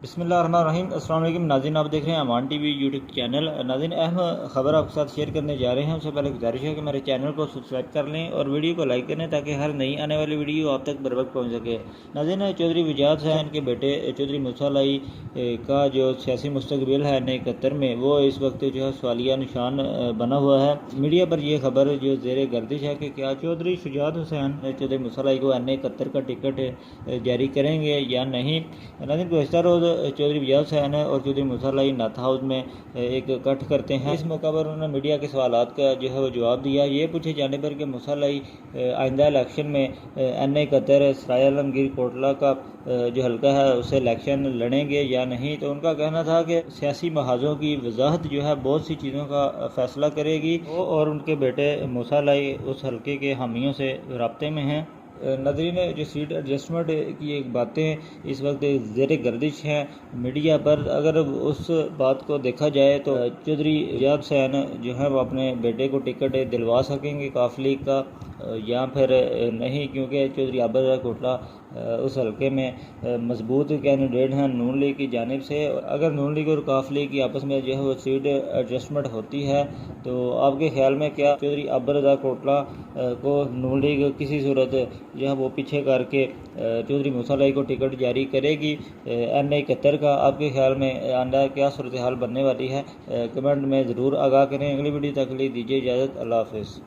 بسم اللہ الرحمن الرحیم۔ السلام علیکم ناظرین، آپ دیکھ رہے ہیں امان ٹی وی یوٹیوب چینل۔ ناظرین، اہم خبر آپ کے ساتھ شیئر کرنے جا رہے ہیں۔ اس سے پہلے گزارش ہے کہ میرے چینل کو سبسکرائب کر لیں اور ویڈیو کو لائک کریں تاکہ ہر نئی آنے والی ویڈیو آپ تک بر وقت پہنچ سکے۔ ناظرین، چودھری وجاہت حسین کے بیٹے چودھری موسیٰ لائی کا جو سیاسی مستقبل ہے نئے قطر میں، وہ اس وقت جو ہے سوالیہ نشان بنا ہوا ہے۔ میڈیا پر یہ خبر جو زیر گردش ہے کہ کیا چودھری شجاعت حسین چودھری موسیٰ لائی کو نئے قطر کا ٹکٹ جاری کریں گے یا نہیں۔ ناظرین، گزشتہ روز چودھری وجاہت حسین اور چودھری موسیٰ لائی ناتھ ہاؤس میں ایک کٹ کرتے ہیں۔ اس موقع پر انہوں نے میڈیا کے سوالات کا جو ہے وہ جواب دیا۔ یہ پوچھے جانے پر کہ موسیٰ لائی آئندہ الیکشن میں نئے قطر سرائے عالمگیر کوٹلہ کا جو حلقہ ہے اسے الیکشن لڑیں گے یا نہیں، تو ان کا کہنا تھا کہ سیاسی محاذوں کی وضاحت جو ہے بہت سی چیزوں کا فیصلہ کرے گی۔ وہ اور ان کے بیٹے موسیٰ لائی اس حلقے کے حامیوں سے رابطے میں ہیں۔ ناظرین، جو سیٹ ایڈجسٹمنٹ کی ایک باتیں اس وقت زیر گردش ہیں میڈیا پر، اگر اس بات کو دیکھا جائے تو چودھری وجاہت حسین جو ہے وہ اپنے بیٹے کو ٹکٹ دلوا سکیں گے کاف لیگ کا یا پھر نہیں، کیونکہ چودھری عابد رضا کوٹلہ اس حلقے میں مضبوط کینڈیڈیٹ ہیں نون لیگ کی جانب سے۔ اگر نون لیگ اور کاف لیگ کی آپس میں جو ہے وہ سیٹ ایڈجسٹمنٹ ہوتی ہے تو آپ کے خیال میں کیا چودھری عابد رضا کوٹلہ کو نون لیگ کسی صورت جو ہے وہ پیچھے کر کے چودھری موسیٰ لائی کو ٹکٹ جاری کرے گی نئے قطر کا؟ آپ کے خیال میں آئندہ کیا صورتحال بننے والی ہے؟ کمنٹ میں ضرور آگاہ کریں۔ اگلی ویڈیو تک کے لیے دیجیے اجازت۔ اللہ حافظ۔